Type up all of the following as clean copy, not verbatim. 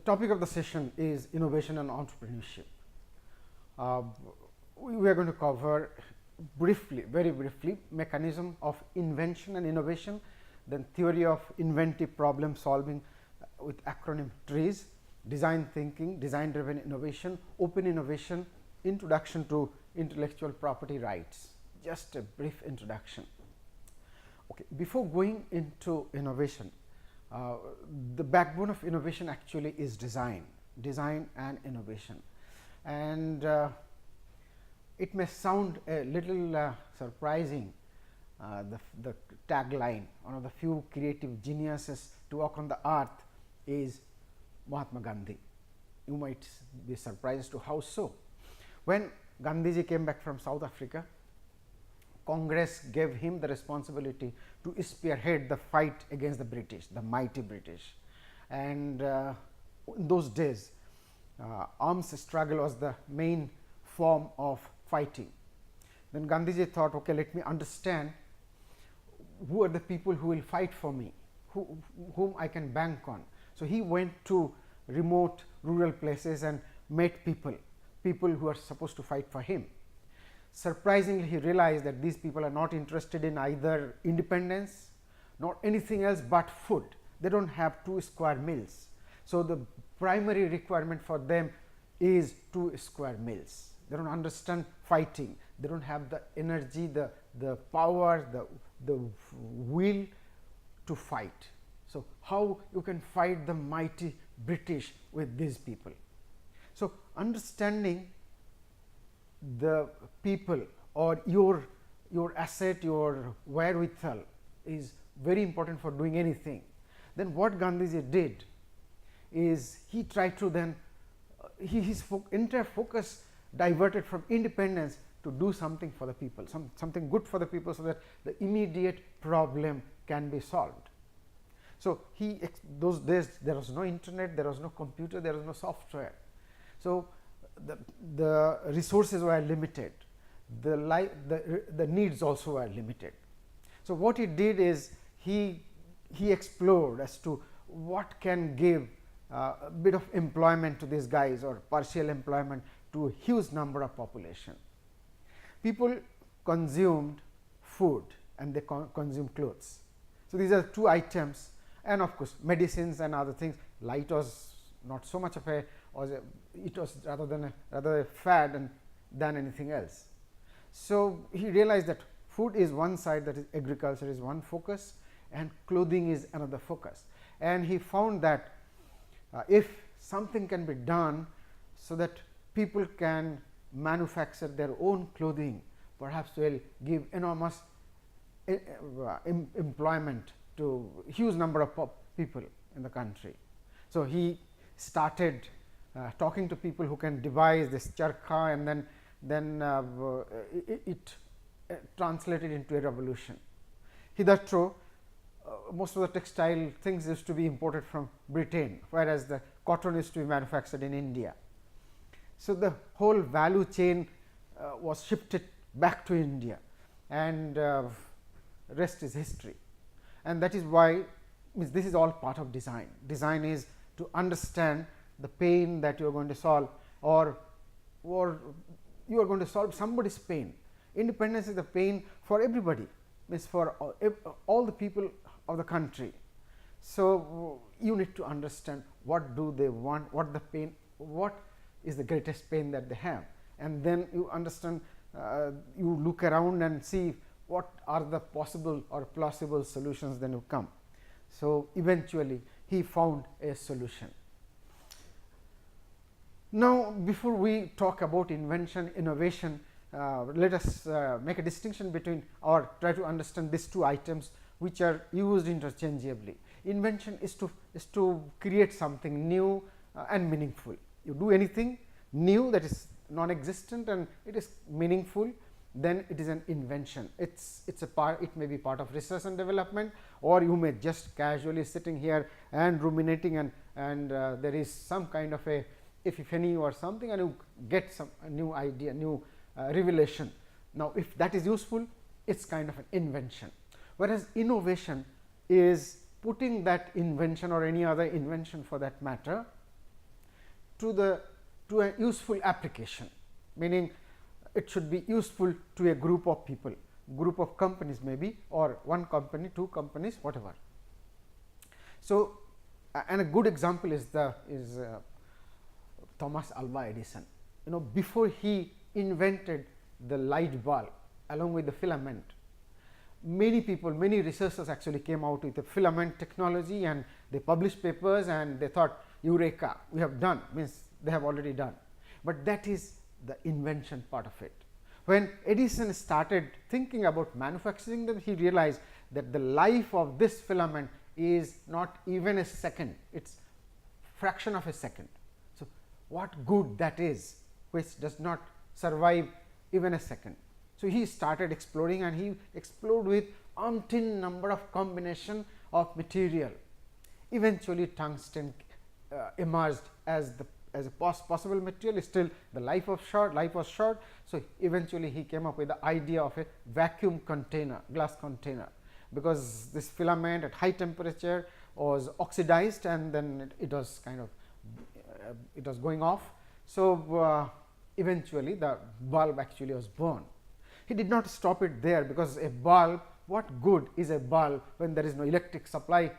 topic of the session is innovation and entrepreneurship. We are going to cover briefly, very briefly, mechanism of invention and innovation, then theory of inventive problem solving with acronym TREES, design thinking, design driven innovation, open innovation, introduction to intellectual property rights. Just a brief introduction. Okay, before going into innovation, the backbone of innovation actually is design and innovation, and it may sound a little surprising. The tagline, one of the few creative geniuses to walk on the earth, is Mahatma Gandhi. You might be surprised to how so. When Gandhiji came back from South Africa, Congress gave him the responsibility to spearhead the fight against the British, the mighty British. And in those days, arms struggle was the main form of fighting. Then Gandhiji thought, okay, let me understand who are the people who will fight for me, whom I can bank on. So he went to remote rural places and met people who are supposed to fight for him. Surprisingly, he realized that these people are not interested in either independence nor anything else but food. They do not have 2 square meals. So the primary requirement for them is 2 square meals. They do not understand fighting. They do not have the energy, the power, the will to fight. So how you can fight the mighty British with these people? So understanding the people or your asset, your wherewithal is very important for doing anything. Then what Gandhiji did is he tried to then his entire focus diverted from independence to do something for the people, something good for the people, so that the immediate problem can be solved. So those days there was no internet, there was no computer, there was no software. So the resources were limited, the needs also were limited. So what he did is he explored as to what can give a bit of employment to these guys, or partial employment to a huge number of population. People consumed food and they consumed clothes. So these are 2 items, and of course medicines and other things. Light was not so much of a, it was rather a fad than anything else. So he realized that food is one side, that is agriculture is one focus, and clothing is another focus. And he found that if something can be done so that people can manufacture their own clothing, perhaps will give enormous employment to huge number of people in the country. So he started talking to people who can devise this charkha, and then it translated into a revolution. Hitherto, most of the textile things used to be imported from Britain, whereas the cotton used to be manufactured in India. So the whole value chain was shifted back to India, and rest is history. And that is why this is all part of design. Design is to understand the pain that you are going to solve, or you are going to solve somebody's pain. Independence is the pain for everybody, means for all the people of the country. So you need to understand what do they want, what the pain, what is the greatest pain that they have, and then you understand, you look around and see what are the possible or plausible solutions, then you come. So eventually he found a solution. Now before we talk about invention, innovation, let us make a distinction between, or try to understand these 2 items which are used interchangeably. Invention is to create something new and meaningful. You do anything new that is non-existent and it is meaningful, then it is an invention. It's a part, it may be part of research and development, or you may just casually sitting here and ruminating, and there is some kind of a epiphany or something, and you get some new idea, new revelation. Now if that is useful, it's kind of an invention. Whereas innovation is putting that invention or any other invention for that matter to a useful application, meaning it should be useful to a group of people, group of companies maybe, or one company, two companies, whatever. So, and a good example is Thomas Alva Edison. Before he invented the light bulb along with the filament, many people, many researchers actually came out with the filament technology, and they published papers, and they thought, eureka, we have done, means they have already done. But that is the invention part of it. When Edison started thinking about manufacturing them, he realized that the life of this filament is not even a second, it is fraction of a second. So, what good that is which does not survive even a second. So, he started exploring, and he explored with umpteen number of combination of material. Eventually, tungsten emerged as a possible material. Still the life was short. So, eventually he came up with the idea of a vacuum container, glass container, because this filament at high temperature was oxidized, and then it was kind of it was going off. So, eventually the bulb actually was born. He did not stop it there, because a bulb, what good is a bulb when there is no electric supply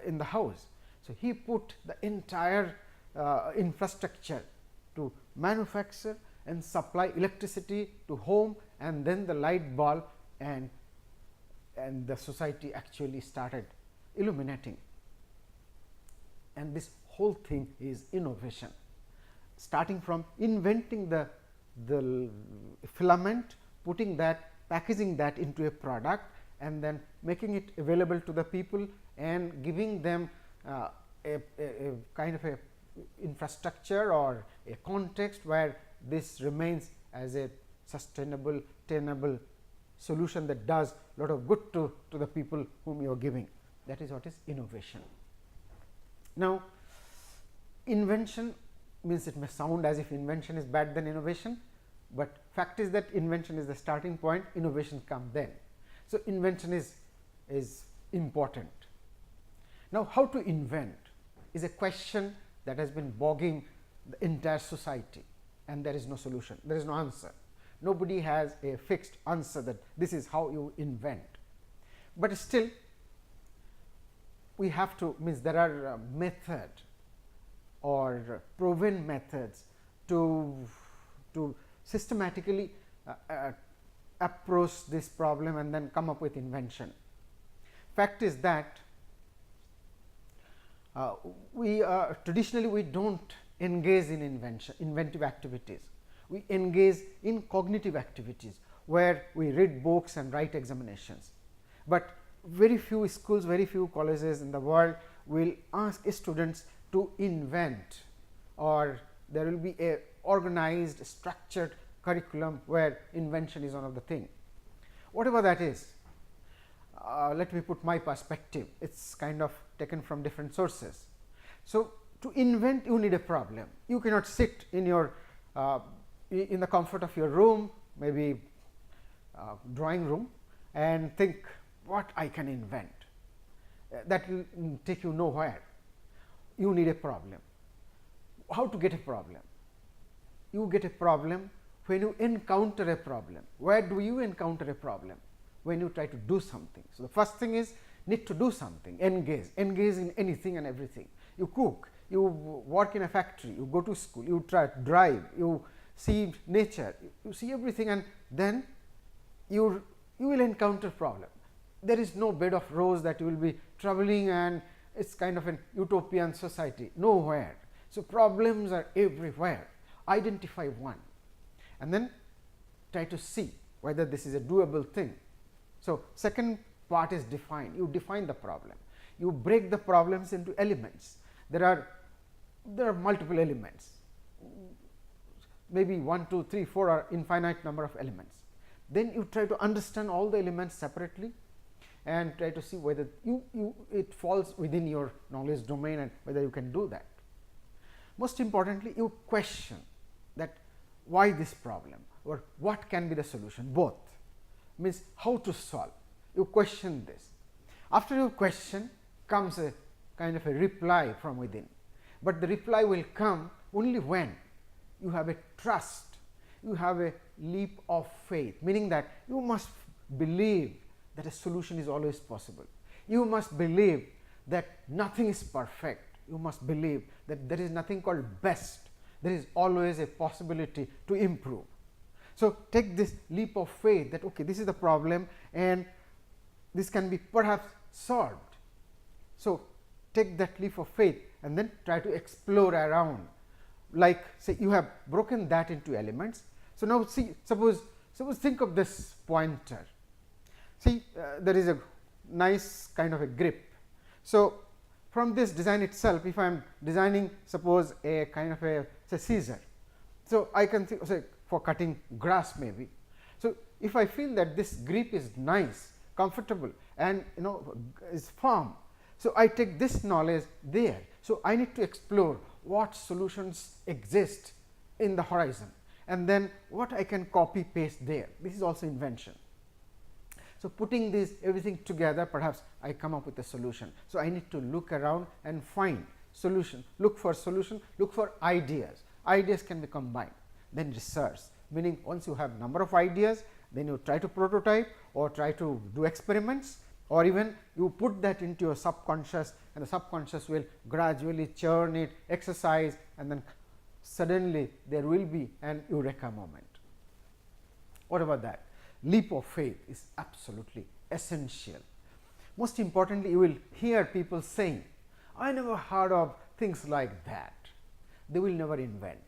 in the house. So, he put the entire infrastructure to manufacture and supply electricity to home, and then the light bulb, and the society actually started illuminating. And this whole thing is innovation, starting from inventing the filament, putting that, packaging that into a product, and then making it available to the people, and giving them a kind of a infrastructure or a context where this remains as a sustainable, tenable solution that does a lot of good to the people whom you are giving. That is what is innovation. Now, invention means, it may sound as if invention is better than innovation, but fact is that invention is the starting point, innovation comes then. So, invention is important. Now, how to invent is a question that has been bogging the entire society, and there is no solution, there is no answer. Nobody has a fixed answer that this is how you invent, but still we have to, means there are method or proven methods to systematically approach this problem and then come up with invention. Fact is that traditionally we do not engage in inventive activities. We engage in cognitive activities, where we read books and write examinations. But very few schools, very few colleges in the world will ask students to invent, or there will be a organized, structured curriculum where invention is one of the thing. Whatever that is, let me put my perspective, it is kind of taken from different sources. So, to invent, you need a problem. You cannot sit in your in the comfort of your room, maybe drawing room, and think what I can invent. That will take you nowhere. You need a problem. How to get a problem? You get a problem when you encounter a problem. Where do you encounter a problem? When you try to do something. So, the first thing is need to do something, engage in anything and everything. You cook, you work in a factory, you go to school, you try to drive, you see nature, you see everything, and then you will encounter problem. There is no bed of rose that you will be traveling, and it is kind of an utopian society, nowhere. So, problems are everywhere. Identify one, and then try to see whether this is a doable thing. So, second part is define. You define the problem. You break the problems into elements. There are multiple elements, maybe 1, 2, 3, 4 or infinite number of elements. Then you try to understand all the elements separately and try to see whether it falls within your knowledge domain and whether you can do that. Most importantly, you question that why this problem or what can be the solution, both, means how to solve. You question this. After you question comes a kind of a reply from within, but the reply will come only when you have a trust, you have a leap of faith, meaning that you must believe that a solution is always possible. You must believe that nothing is perfect. You must believe that there is nothing called best. There is always a possibility to improve. So, take this leap of faith that okay, this is the problem and this can be perhaps solved. So, take that leap of faith and then try to explore around, like say you have broken that into elements. So, now see, suppose think of this pointer. See, there is a nice kind of a grip. So, from this design itself, if I am designing suppose a kind of a say scissor, so I can think, say for cutting grass maybe. So, if I feel that this grip is nice, comfortable and is firm, so I take this knowledge there. So, I need to explore what solutions exist in the horizon and then what I can copy paste there. This is also invention. So, putting this everything together, perhaps I come up with a solution. So, I need to look around and find solution, look for solution, look for ideas. Ideas can be combined. Then research, meaning once you have number of ideas, then you try to prototype or try to do experiments, or even you put that into your subconscious and the subconscious will gradually churn it, exercise, and then suddenly there will be an eureka moment. What about that? Leap of faith is absolutely essential. Most importantly, you will hear people saying, I never heard of things like that. They will never invent.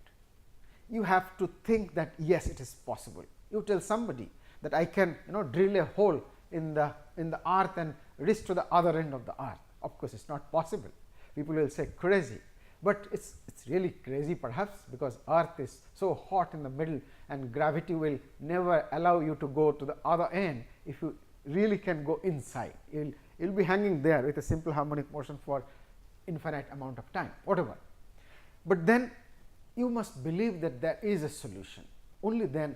You have to think that yes, it is possible. You tell somebody that I can drill a hole in the earth and reach to the other end of the earth. Of course, it is not possible. People will say crazy, but it's really crazy perhaps, because earth is so hot in the middle and gravity will never allow you to go to the other end. If you really can go inside, you will be hanging there with a simple harmonic motion for infinite amount of time, whatever. But then you must believe that there is a solution, only then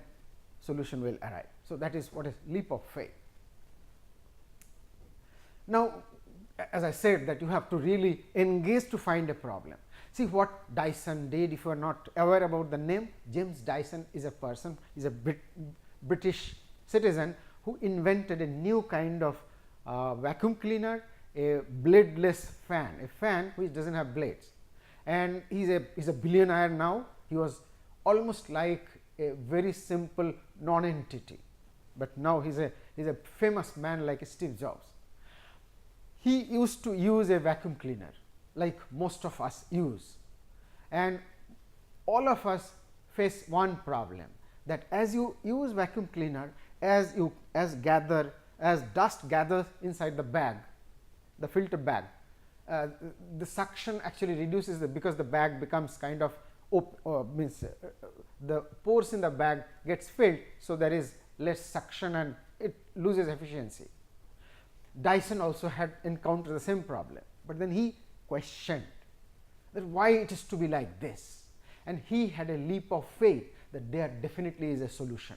solution will arrive. So, that is what is leap of faith. Now, as I said that you have to really engage to find a problem. See what Dyson did. If you are not aware about the name, James Dyson is a person, is a British citizen who invented a new kind of vacuum cleaner, a bladeless fan, a fan which does not have blades, and he is a billionaire now. He was almost like a very simple non-entity, but now he is a famous man like Steve Jobs. He used to use a vacuum cleaner like most of us use, and all of us face one problem, that as you use vacuum cleaner, as dust gathers inside the bag, the filter bag, the suction actually reduces because the bag becomes kind of the pores in the bag gets filled. So, there is less suction and it loses efficiency. Dyson also had encountered the same problem, but then he questioned that why it is to be like this, and he had a leap of faith that there definitely is a solution.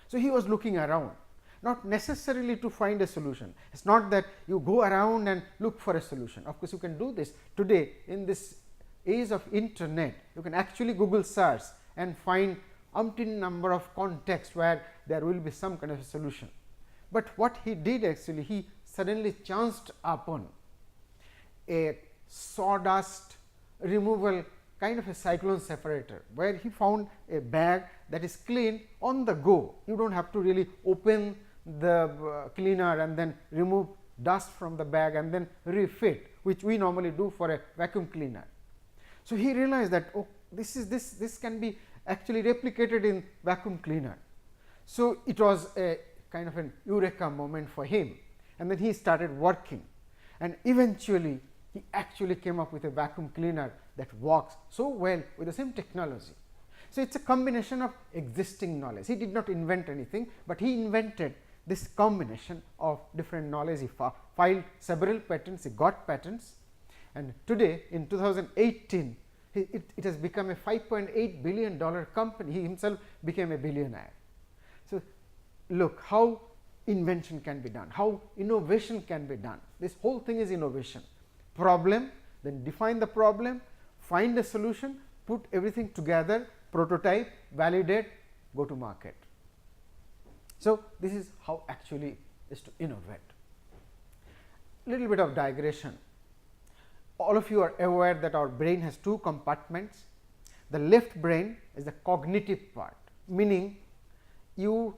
So, he was looking around, not necessarily to find a solution. It is not that you go around and look for a solution. Of course, you can do this today in this age of internet. You can actually Google search and find umpteen number of contexts where there will be some kind of a solution. But what he did actually, he suddenly chanced upon a sawdust removal kind of a cyclone separator, where he found a bag that is clean on the go. You do not have to really open the cleaner and then remove dust from the bag and then refit, which we normally do for a vacuum cleaner. So, he realized that this can be actually replicated in vacuum cleaner. So, it was a kind of an eureka moment for him, and then he started working, and eventually he actually came up with a vacuum cleaner that works so well with the same technology. So, it is a combination of existing knowledge. He did not invent anything, but he invented this combination of different knowledge. He filed several patents, he got patents, and today in 2018 it has become a $5.8 billion company. He himself became a billionaire. So, look how invention can be done, how innovation can be done. This whole thing is innovation. Problem, then define the problem, find a solution, put everything together, prototype, validate, go to market. So, this is how actually is to innovate. Little bit of digression. All of you are aware that our brain has two compartments. The left brain is the cognitive part, meaning you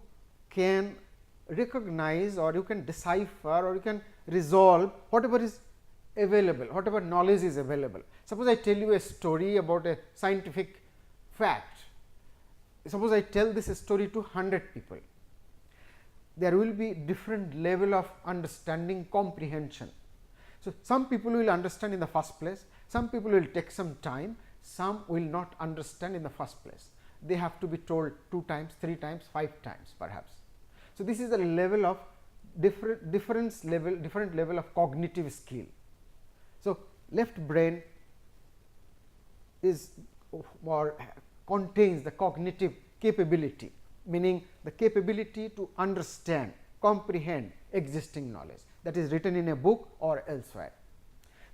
can recognize or you can decipher or you can resolve whatever is available, whatever knowledge is available. Suppose I tell you a story about a scientific fact. Suppose I tell this story to 100 people. There will be different level of understanding, comprehension. So, some people will understand in the first place, some people will take some time, some will not understand in the first place. They have to be told 2 times, 3 times, 5 times perhaps. So, this is the level of different level of cognitive skill. So, left brain is or contains the cognitive capability, meaning the capability to understand, comprehend existing knowledge that is written in a book or elsewhere.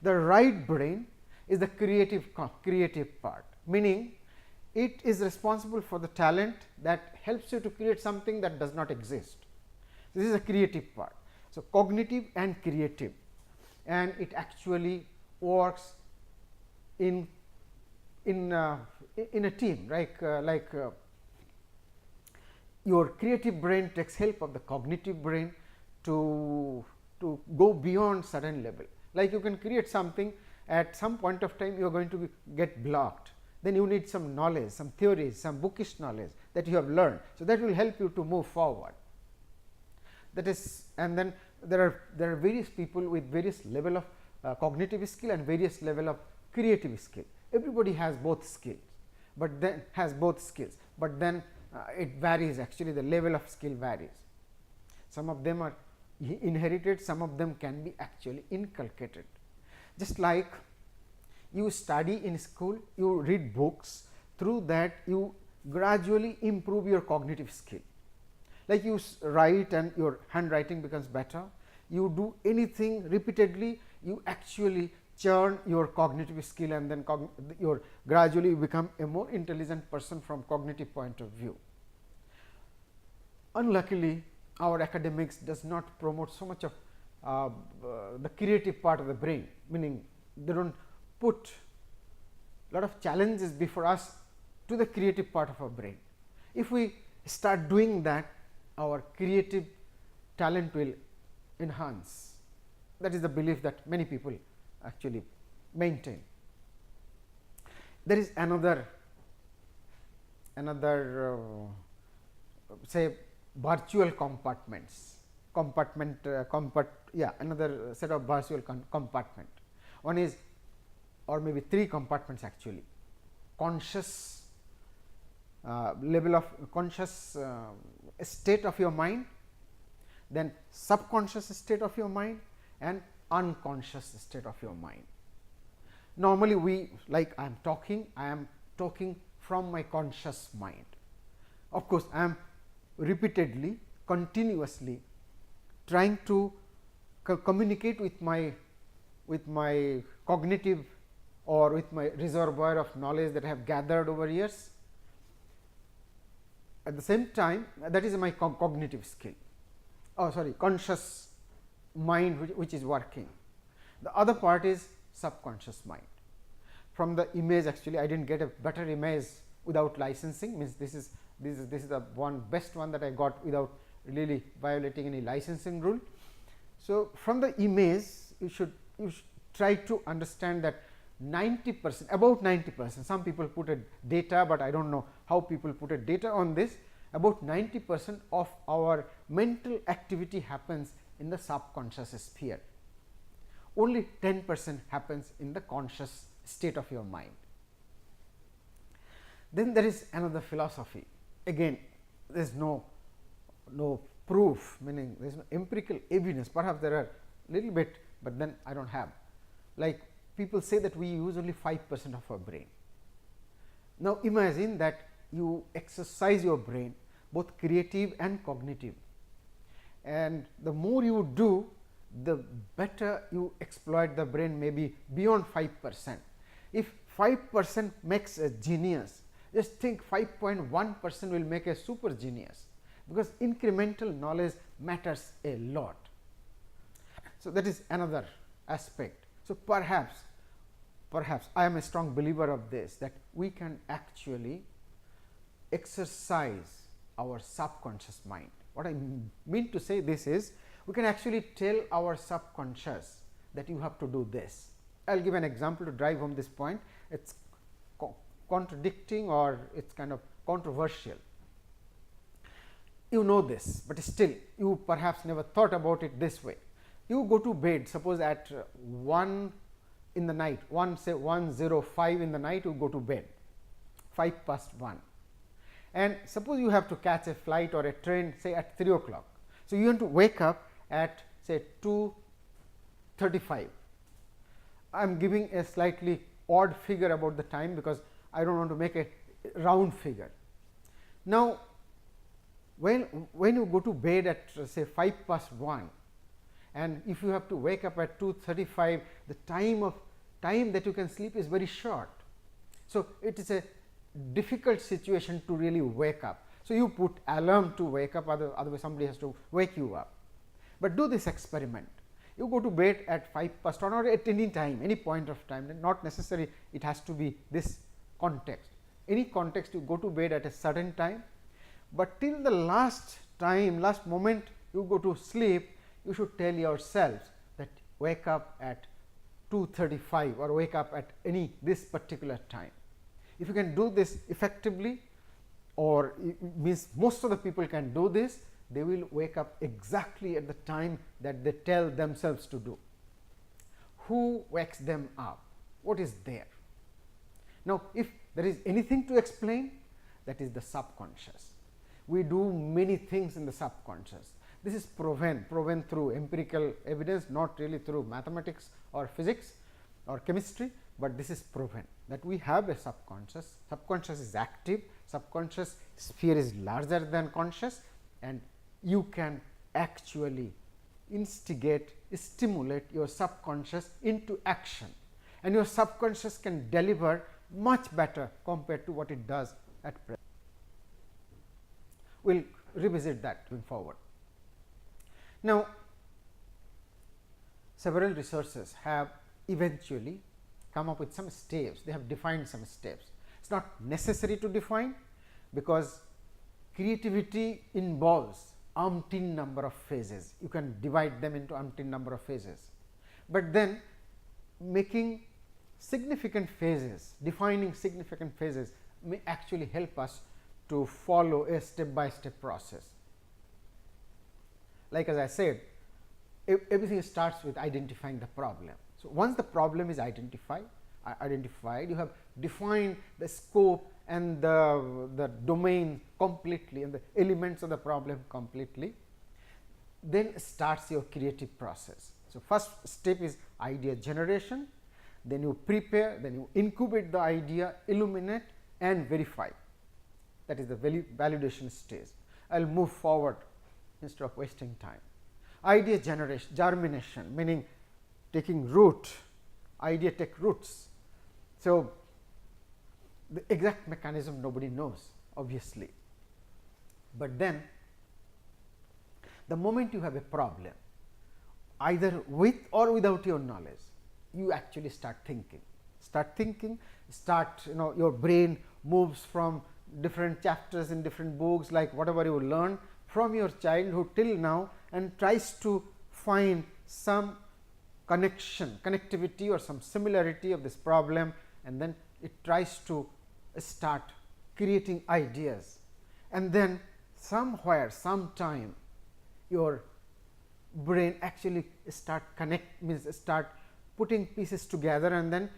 The right brain is the creative part, meaning it is responsible for the talent that helps you to create something that does not exist. This is a creative part. So, cognitive and creative, and it actually works in a team, like your creative brain takes help of the cognitive brain to go beyond certain level. Like you can create something, at some point of time you are going to get blocked, then you need some knowledge, some theories, some bookish knowledge that you have learned. So, that will help you to move forward. That is, and then there are various people with various level of cognitive skill and various level of creative skill. Everybody has both skills, but then it varies, actually the level of skill varies. Some of them are inherited, some of them can be actually inculcated. Just like you study in school, you read books, through that you gradually improve your cognitive skill. Like you write and your handwriting becomes better, you do anything repeatedly, you actually churn your cognitive skill, and then you gradually become a more intelligent person from cognitive point of view. Unluckily, our academics does not promote so much of the creative part of the brain, meaning they do not put lot of challenges before us to the creative part of our brain. If we start doing that, our creative talent will enhance. That is the belief that many people actually maintain. There is another say virtual compartments, another set of virtual compartment. One is, or maybe 3 compartments actually: conscious level of conscious state of your mind, then subconscious state of your mind, and unconscious state of your mind. Normally, I am talking from my conscious mind. Of course, I am repeatedly, continuously trying to communicate with my cognitive or with my reservoir of knowledge that I have gathered over years. At the same time, that is my cognitive skill, conscious mind which is working. The other part is subconscious mind. From the image, actually I did not get a better image without licensing, means this is the best one that I got without really violating any licensing rule. So, from the image you should try to understand that 90%, about 90%, some people put a data, but I do not know how people put a data on this. About 90% of our mental activity happens in the subconscious sphere, only 10% happens in the conscious state of your mind. Then there is another philosophy, again there is no proof, meaning there is no empirical evidence, perhaps there are little bit, but then I do not have. Like people say that we use only 5% of our brain. Now, imagine that you exercise your brain, both creative and cognitive, and the more you do, the better you exploit the brain, maybe beyond 5%. If 5% makes a genius, just think 5.1% will make a super genius, because incremental knowledge matters a lot. So, that is another aspect. So, perhaps I am a strong believer of this, that we can actually exercise our subconscious mind. What I mean to say this is, we can actually tell our subconscious that you have to do this. I will give an example to drive home this point. It is contradicting, or it is kind of controversial. You know this, but still you perhaps never thought about it this way. You go to bed, suppose at 1 in the night, say 1:05 in the night, you go to bed 1:05, and suppose you have to catch a flight or a train, say at 3 o'clock. So, you want to wake up at say 2:35. I am giving a slightly odd figure about the time, because I do not want to make a round figure. Now, when you go to bed at say 1:05, and if you have to wake up at 2:35, the time that you can sleep is very short. So, it is a difficult situation to really wake up. So, you put alarm to wake up, otherwise somebody has to wake you up. But do this experiment. You go to bed at 5:00 or at any time, any point of time, not necessary it has to be this context. Any context, you go to bed at a certain time, but till the last moment you go to sleep, you should tell yourselves that wake up at 2:35 or wake up at this particular time. If you can do this effectively, or it means most of the people can do this, they will wake up exactly at the time that they tell themselves to do. Who wakes them up? What is there? Now, if there is anything to explain, that is the subconscious. We do many things in the subconscious. This is proven through empirical evidence, not really through mathematics or physics or chemistry, but this is proven that we have a subconscious. Subconscious is active, subconscious sphere is larger than conscious, and you can actually stimulate your subconscious into action, and your subconscious can deliver much better compared to what it does at present. We will revisit that going forward. Now, several researchers have eventually come up with some steps. They have defined some steps. It is not necessary to define, because creativity involves umpteen number of phases. You can divide them into umpteen number of phases, but then making significant phases, defining significant phases may actually help us to follow a step by step process. Like as I said, everything starts with identifying the problem. So, once the problem is identified, you have defined the scope and the domain completely and the elements of the problem completely, then starts your creative process. So, first step is idea generation, then you prepare, then you incubate the idea, illuminate and verify. That is the validation stage. I will move forward instead of wasting time. Idea generation, germination, meaning taking root, idea take roots. So, the exact mechanism nobody knows, obviously, but then the moment you have a problem, either with or without your knowledge, you actually start thinking, your brain moves from different chapters in different books, like whatever you learn from your childhood till now, and tries to find some connectivity or some similarity of this problem, and then it tries to start creating ideas, and then somewhere, sometime, your brain actually start putting pieces together, and then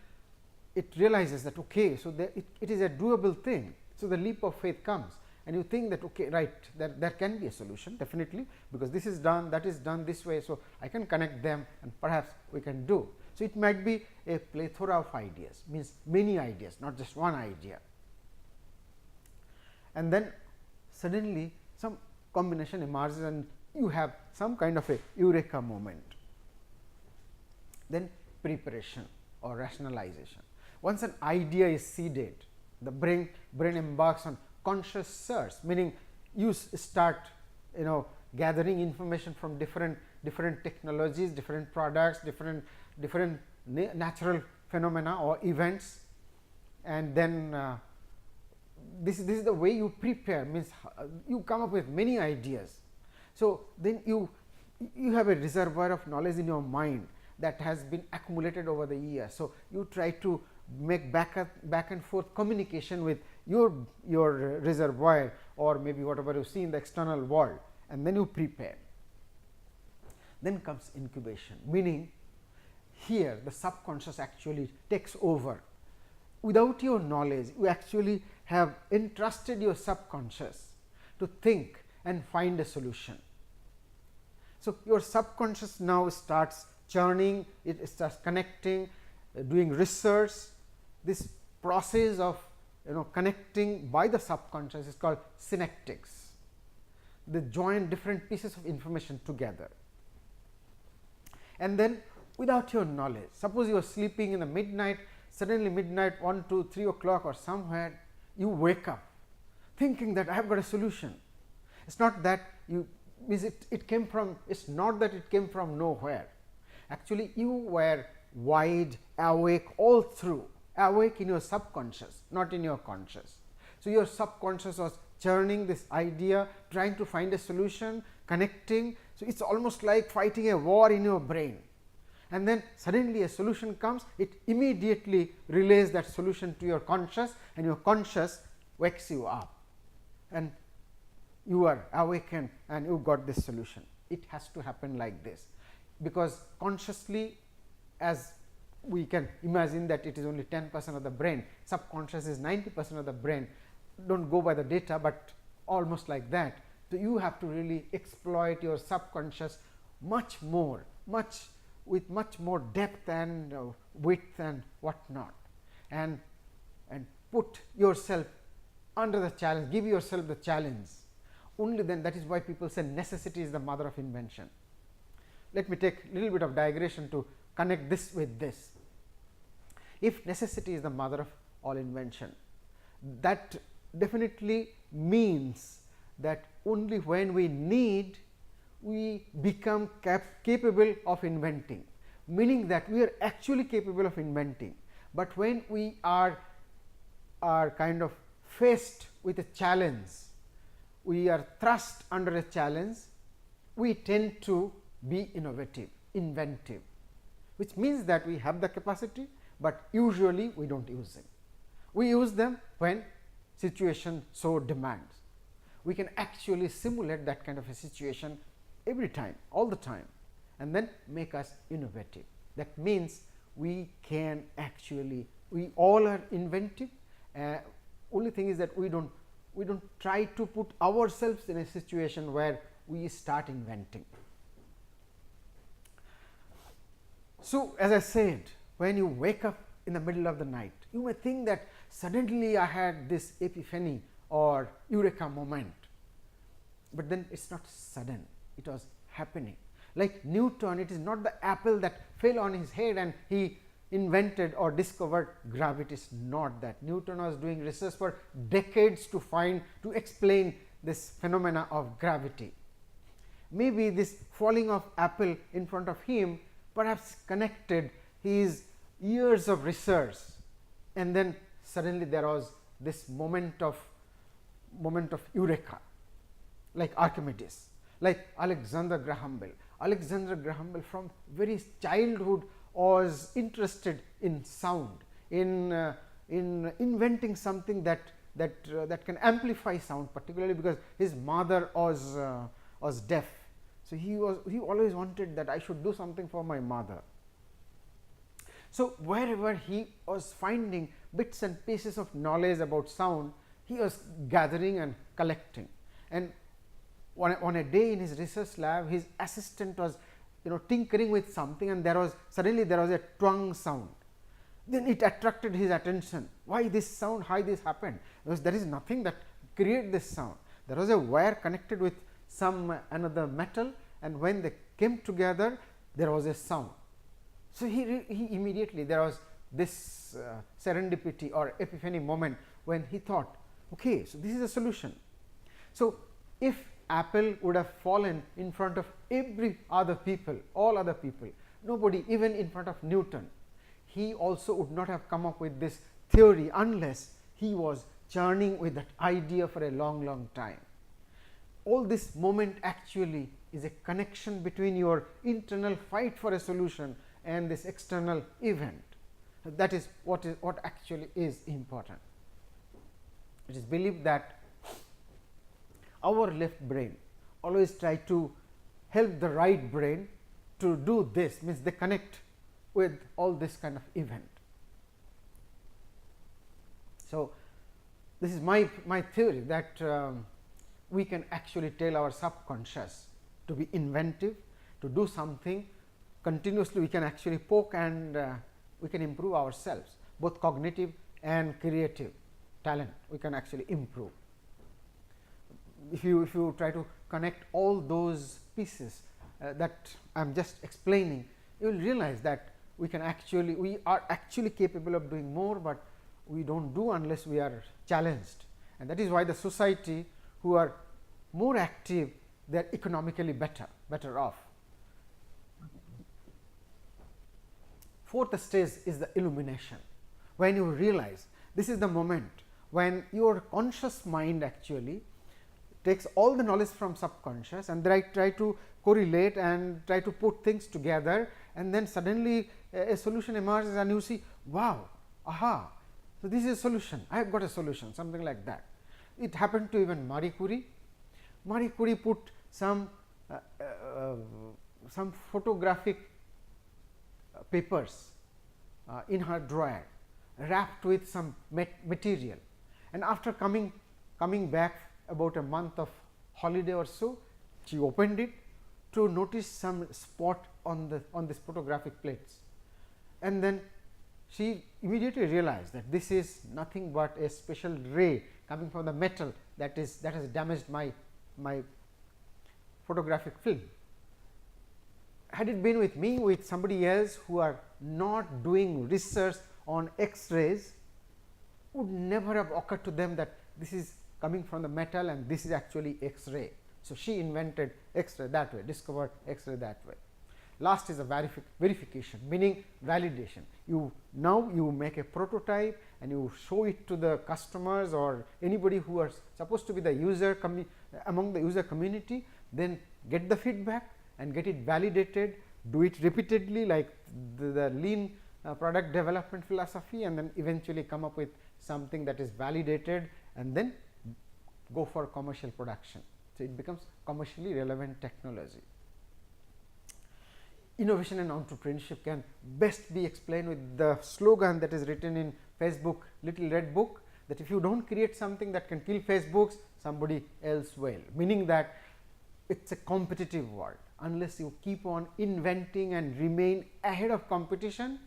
it realizes that okay, so it is a doable thing. So, the leap of faith comes, and you think that okay, right, there can be a solution definitely, because this is done, that is done this way. So, I can connect them and perhaps we can do. So, it might be a plethora of ideas, means many ideas, not just one idea, and then suddenly some combination emerges and you have some kind of a eureka moment. Then preparation or rationalization. Once an idea is seeded, the brain embarks on conscious search, meaning you start gathering information from different technologies, different products, different natural phenomena or events, and then this is the way you prepare, means you come up with many ideas. So then you have a reservoir of knowledge in your mind that has been accumulated over the years. So you try to make back and forth communication with your reservoir, or maybe whatever you see in the external world, and then you prepare. Then comes incubation, meaning here the subconscious actually takes over. Without your knowledge, you actually have entrusted your subconscious to think and find a solution. So your subconscious now starts churning, it starts connecting, doing research. This process of connecting by the subconscious is called synaptics. They join different pieces of information together, and then without your knowledge, suppose you are sleeping in the midnight, suddenly midnight 1, 2, 3 o'clock or somewhere, you wake up thinking that I have got a solution. It's not that it came from, it's not that it came from nowhere. Actually, you were wide awake all through, awake in your subconscious, not in your conscious. So your subconscious was churning this idea, trying to find a solution, connecting. So it's almost like fighting a war in your brain, and then suddenly a solution comes, it immediately relays that solution to your conscious, and your conscious wakes you up, and you are awakened and you got this solution. It has to happen like this, because consciously, as we can imagine that it is only 10% of the brain, subconscious is 90% of the brain. Don't go by the data, but almost like that. So you have to really exploit your subconscious much more, with much more depth and width and whatnot, and put yourself under the challenge, give yourself the challenge. Only then, that is why people say necessity is the mother of invention. Let me take a little bit of digression to connect this with this. If necessity is the mother of all invention, that definitely means that only when we need, we become capable of inventing, meaning that we are actually capable of inventing. But when we are kind of faced with a challenge, we are thrust under a challenge, we tend to be inventive, which means that we have the capacity, but usually we do not use them. We use them when situation so demands. We can actually simulate that kind of a situation every time, all the time, and then make us innovative. That means we can actually, we all are inventive. Only thing is that we don't try to put ourselves in a situation where we start inventing. So, as I said, when you wake up in the middle of the night, you may think that suddenly I had this epiphany or eureka moment, but then it is not sudden, it was happening. Like Newton, it is not the apple that fell on his head and he invented or discovered gravity. It is not that. Newton was doing research for decades to explain this phenomena of gravity. Maybe this falling of apple in front of him perhaps connected his years of research, and then suddenly there was this moment of eureka, like Archimedes, like Alexander Graham Bell. Alexander Graham Bell from very childhood was interested in sound, in inventing something that can amplify sound, particularly because his mother was deaf. So he always wanted that I should do something for my mother. So wherever he was finding bits and pieces of knowledge about sound, he was gathering and collecting. And on a day in his research lab, his assistant was tinkering with something, and suddenly there was a twang sound. Then it attracted his attention. Why this sound? How this happened? Because there is nothing that created this sound. There was a wire connected with another metal, and when they came together, there was a sound. So he immediately, there was this serendipity or epiphany moment when he thought, okay, so this is a solution. So, if Apple would have fallen in front of every other people, all other people, nobody, even in front of Newton, he also would not have come up with this theory unless he was churning with that idea for a long time. All this moment actually is a connection between your internal fight for a solution and this external event. That is what actually is important. It is believed that our left brain always try to help the right brain to do this, means they connect with all this kind of event. So, this is my theory that we can actually tell our subconscious to be inventive, to do something continuously. We can actually poke and we can improve ourselves, both cognitive and creative talent we can actually improve. If you try to connect all those pieces that I am just explaining, you will realize that we are actually capable of doing more, but we do not do unless we are challenged, and that is why the society who are more active, they are economically better off. Fourth stage is the illumination, when you realize this is the moment when your conscious mind actually takes all the knowledge from subconscious and try to correlate and try to put things together, and then suddenly a solution emerges and you see, wow, aha, so this is a solution, I have got a solution, something like that. It happened to even Marie Curie. Marie Curie put some photographic papers in her drawer, wrapped with some material, and after coming back about a month of holiday or so, she opened it to notice some spot on this photographic plates, and then she immediately realized that this is nothing but a special ray coming from the metal that has damaged my photographic film. Had it been with me, with somebody else who are not doing research on X-rays, would never have occurred to them that this is coming from the metal and this is actually X-ray. So, she invented X-ray that way, discovered X-ray that way. Last is a verification, meaning validation. Now you make a prototype and you show it to the customers or anybody who are supposed to be the user among the user community, then get the feedback and get it validated, do it repeatedly like the lean product development philosophy, and then eventually come up with something that is validated and then go for commercial production. So, it becomes commercially relevant technology. Innovation and entrepreneurship can best be explained with the slogan that is written in Facebook little red book, that if you do not create something that can kill Facebooks, somebody else will, meaning that it is a competitive world. Unless you keep on inventing and remain ahead of competition,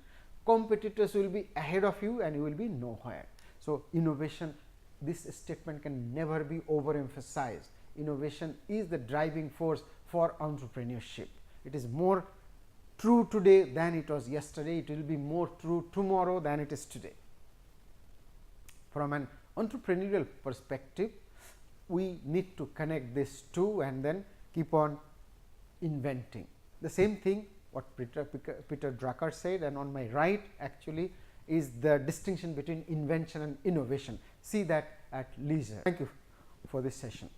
competitors will be ahead of you and you will be nowhere. So, innovation, this statement can never be overemphasized. Innovation is the driving force for entrepreneurship. It is more true today than it was yesterday, it will be more true tomorrow than it is today. From an entrepreneurial perspective, we need to connect these two and then keep on inventing. The same thing what Peter Drucker said, and on my right actually is the distinction between invention and innovation. See that at leisure. Thank you for this session.